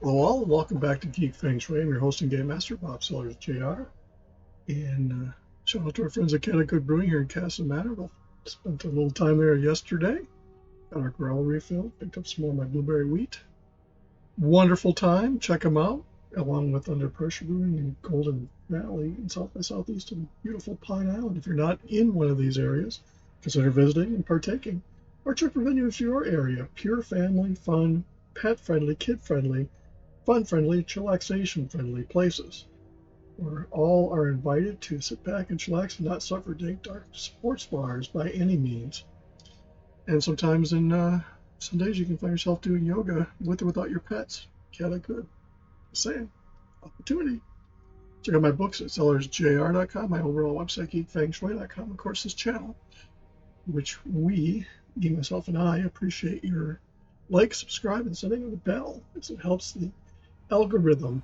Hello all, and welcome back to Geek, Feng Shui. I'm your host and game master, Bob Sellers, Jr. And shout out to our friends at Good Brewing here in Castle Manor. We spent a little time there yesterday. Got our growler refill, picked up some more of my blueberry wheat. Wonderful time, check them out, along with Under Pressure Brewing in Golden Valley in South by Southeast and beautiful Pine Island. If you're not in one of these areas, consider visiting and partaking. Our check for venue is your area. Pure family, fun, pet-friendly, kid-friendly, fun-friendly, chillaxation-friendly places where all are invited to sit back and chillax and not suffer dank, dark sports bars by any means. And sometimes in some days you can find yourself doing yoga with or without your pets. Kinda good. Just saying. Opportunity. Check out my books at sellersjr.com, my overall website, geekfengshui.com, of course, this channel, which me, myself, and I appreciate your like, subscribe, and setting of the bell, as it helps the algorithm.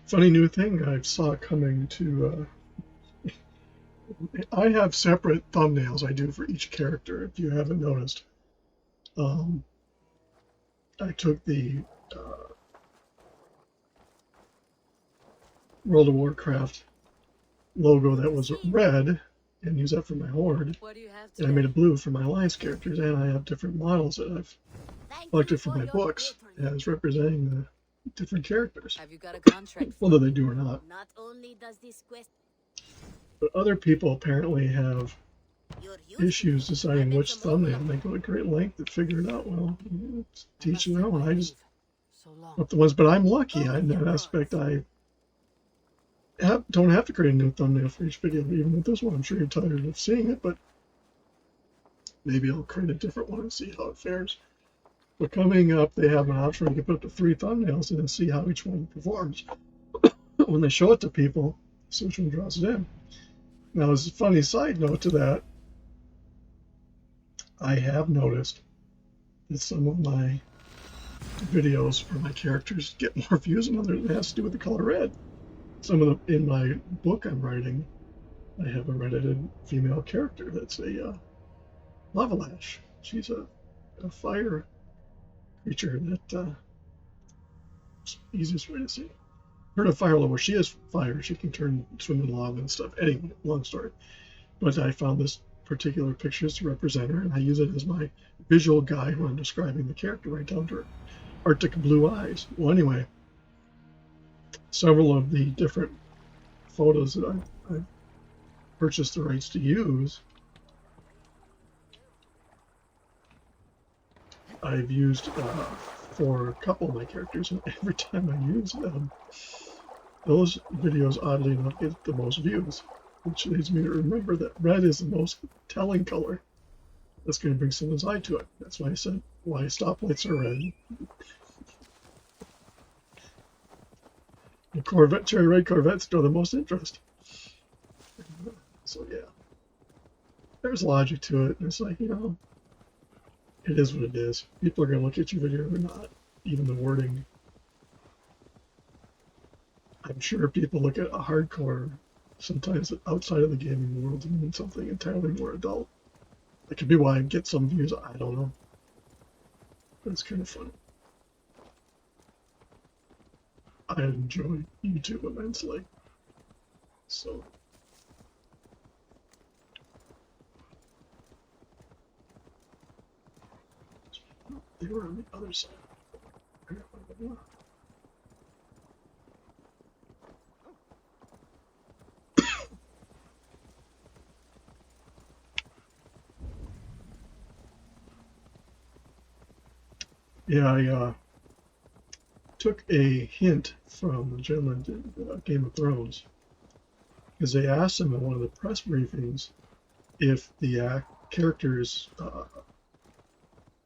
Funny new thing I saw coming to I have separate thumbnails I do for each character, if you haven't noticed. I took the World of Warcraft logo that was red and used that for my horde, and I made it blue for my alliance characters, and I have different models that I've collected from my books as representing the different characters, Have you got a contract? whether they do or not. Not only does this quest But other people apparently have issues deciding which thumbnail. They go to great length to figure it out. Well, it's teach their own. I just up the ones, but I'm lucky in that aspect. I don't have to create a new thumbnail for each video, even with this one. I'm sure you're tired of seeing it, but maybe I'll create a different one and see how it fares. But coming up, they have an option where you can put up to 3 thumbnails and then see how each one performs. When they show it to people, see which one draws it in. Now, as a funny side note to that, I have noticed that some of my videos for my characters get more views than others. It has to do with the color red. Some of them, in my book I'm writing, I have a reddited female character that's a lava lash. She's a fire creature that, easiest way to see. Heard of fire lava. She is fire. She can swim in lava and stuff. Anyway, long story. But I found this particular picture to represent her, and I use it as my visual guide when I'm describing the character, right down to her Arctic blue eyes. Well, anyway, several of the different photos that I've purchased the rights to use, I've used for a couple of my characters, and every time I use them, those videos, oddly enough, get the most views, which leads me to remember that red is the most telling color. That's going to bring someone's eye to it. That's why I said why stoplights are red. The cherry red Corvettes draw the most interest. So yeah, there's logic to it. And it's like, it is what it is. People are going to look at your video or not. Even the wording. I'm sure people look at a hardcore sometimes outside of the gaming world and mean something entirely more adult. That could be why I get some views. I don't know. But it's kind of funny. I enjoy YouTube immensely. So. They were on the other side. Yeah, I took a hint from the gentleman in Game of Thrones, because they asked him in one of the press briefings if the characters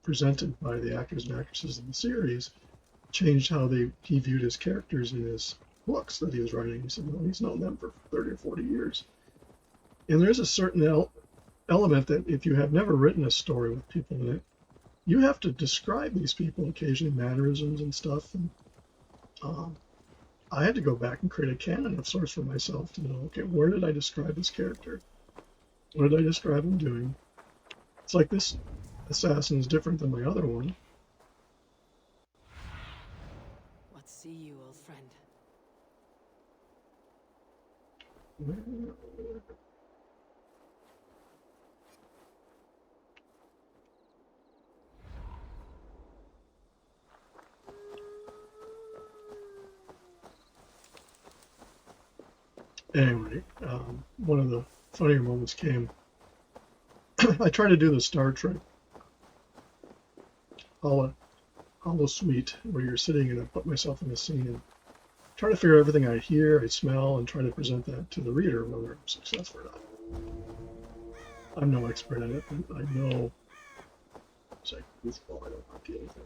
presented by the actors and actresses in the series changed how he viewed his characters in his books that he was writing. He said, no, he's known them for 30 or 40 years. And there's a certain element that if you have never written a story with people in it, you have to describe these people occasionally, mannerisms and stuff. And I had to go back and create a canon of sorts for myself to know, okay, where did I describe this character? What did I describe him doing? It's like this assassin is different than my other one. see you, old friend. Anyway, one of the funnier moments came. I tried to do the Star Trek hollow suite where you're sitting, and I put myself in a scene and try to figure out everything I hear, I smell, and try to present that to the reader, whether I'm successful or not. I'm no expert at it, but I know it's like goofball. I don't want to do anything.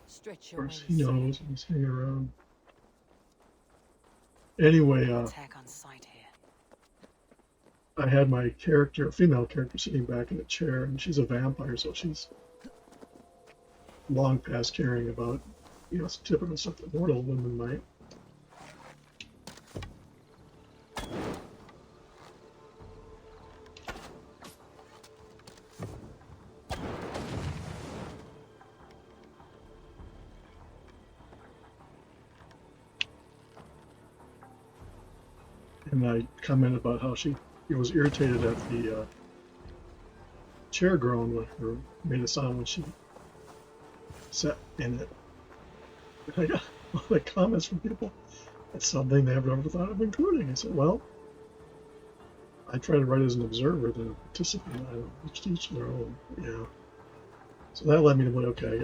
Stretch Of your course, he wings. knows, and he's hanging around. Anyway, Attack on sight here. I had my character, a female character, sitting back in a chair, and she's a vampire, so she's long past caring about, typical stuff that mortal women might. And I commented about how she was irritated at the chair groan or made a sound when she sat in it. And I got a lot of comments from people. That's something they have never thought of including. I said, well, I try to write as an observer than a participant. I don't teach their own. Yeah. So that led me to what, okay,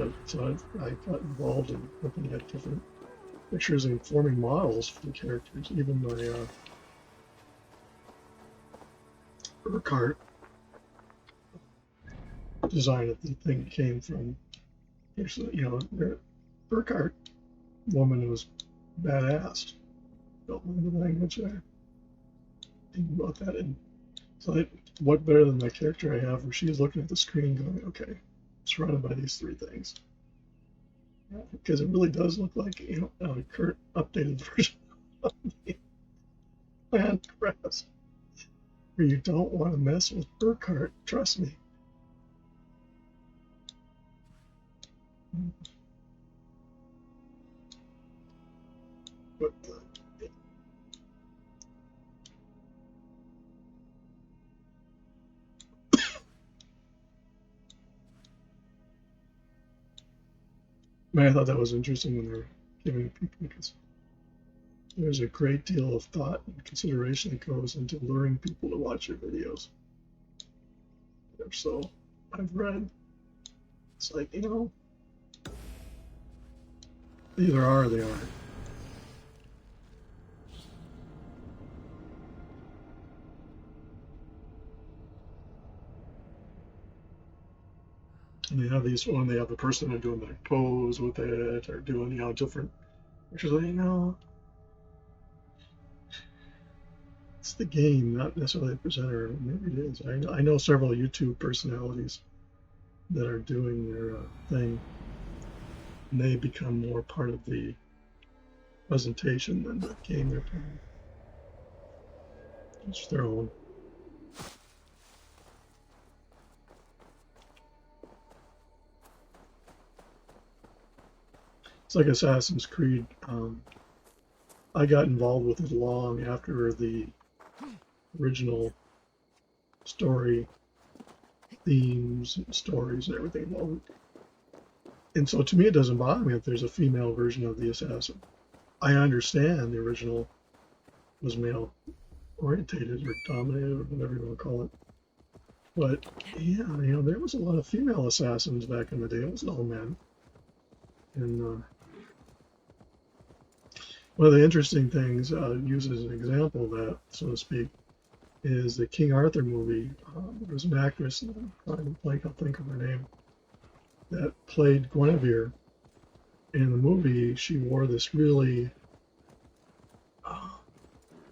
I got involved in looking at different pictures and forming models for the characters. Even my Urquhart design of the thing came from, the Urquhart woman was badass. Don't mind the language there. Thinking about that, and so what better than the character I have, where she's looking at the screen, going, "Okay, surrounded by these three things," because it really does look like a current updated version of the land crafts, where you don't want to mess with Urquhart. Trust me. But I thought that was interesting when they're giving people, because there's a great deal of thought and consideration that goes into luring people to watch your videos. So I've read, it's like, they either are or they aren't. And they have these, when they have the person doing the pose with it, or doing, different, which is like, it's the game, not necessarily the presenter. Maybe it is. I know several YouTube personalities that are doing their thing, and they become more part of the presentation than the game they're playing. It's their own. It's like Assassin's Creed. I got involved with it long after the original story themes and stories and everything. And so to me, it doesn't bother me if there's a female version of the assassin. I understand the original was male orientated or dominated or whatever you want to call it. But yeah, there was a lot of female assassins back in the day. It wasn't all men. And one of the interesting things, used as an example of that, so to speak, is the King Arthur movie. There was an actress, I'm trying to think of her name, that played Guinevere. In the movie, she wore this really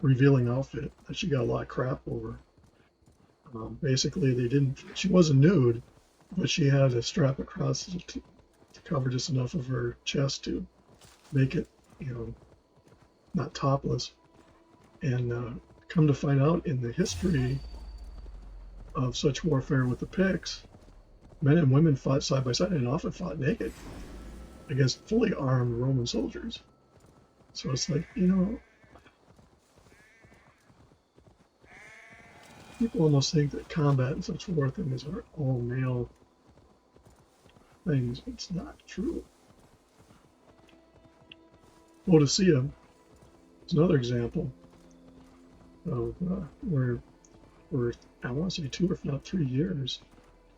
revealing outfit that she got a lot of crap over. Basically, she wasn't nude, but she had a strap across to cover just enough of her chest to make it, not topless. And come to find out, in the history of such warfare with the Picts, men and women fought side by side and often fought naked against fully armed Roman soldiers. So it's like, people almost think that combat and such war things are all male things. It's not true. Odysseus is another example of where for, I want to say 2 if not 3 years,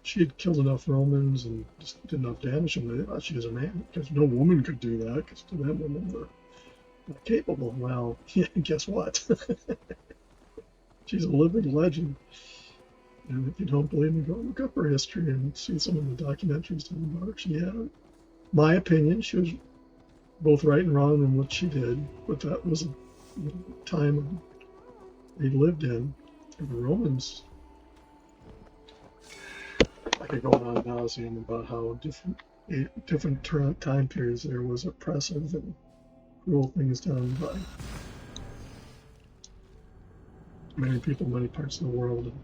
she had killed enough Romans and just did enough damage, and they thought she was a man, because no woman could do that, because to them women were not capable. Well, yeah, guess what? She's a living legend. And if you don't believe me, go look up her history and see some of the documentaries done about her. She had, my opinion, she was both right and wrong in what she did, but that was a time they lived in. And the Romans, I could go on ad nauseum about how different time periods there was oppressive and cruel things done by many people, many parts of the world. And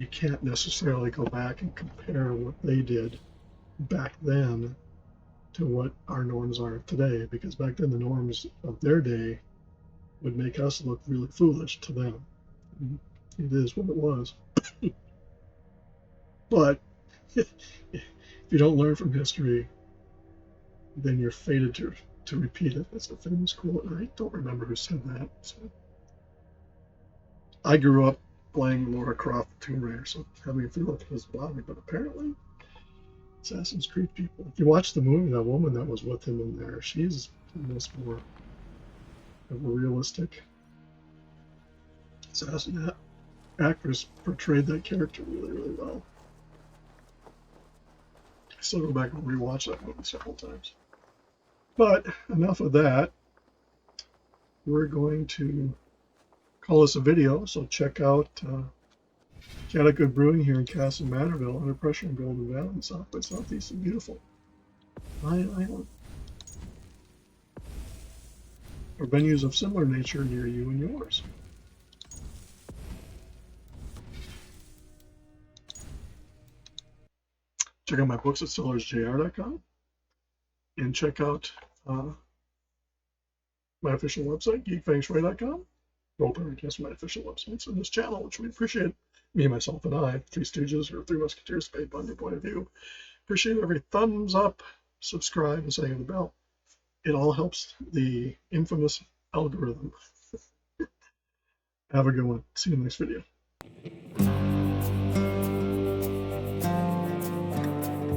you can't necessarily go back and compare what they did back then to what our norms are today, because back then the norms of their day would make us look really foolish to them. It is what it was. But if you don't learn from history, then you're fated to repeat it. That's a famous quote, and I don't remember who said that. So I grew up playing Lara Croft Tomb Raider, so having a feel like it was about me, but apparently Assassin's Creed people. If you watch the movie, that woman that was with him in there, she's almost more of a realistic assassin. That actress portrayed that character really, really well. I still go back and rewatch that movie several times. But enough of that. We're going to call this a video, so check out Calicut Brewing here in Castle Manorville, under pressure in Golden Valley, south by southeast and beautiful Lion Island. Or venues of similar nature near you and yours. Check out my books at sellersjr.com, and check out my official website, geekfengshui.com. Both are, I guess, my official websites on this channel, which we appreciate. Me, myself, and I, Three Stooges, or Three Musketeers, based on your point of view. Appreciate every thumbs up, subscribe, and setting the bell. It all helps the infamous algorithm. Have a good one. See you in the next video.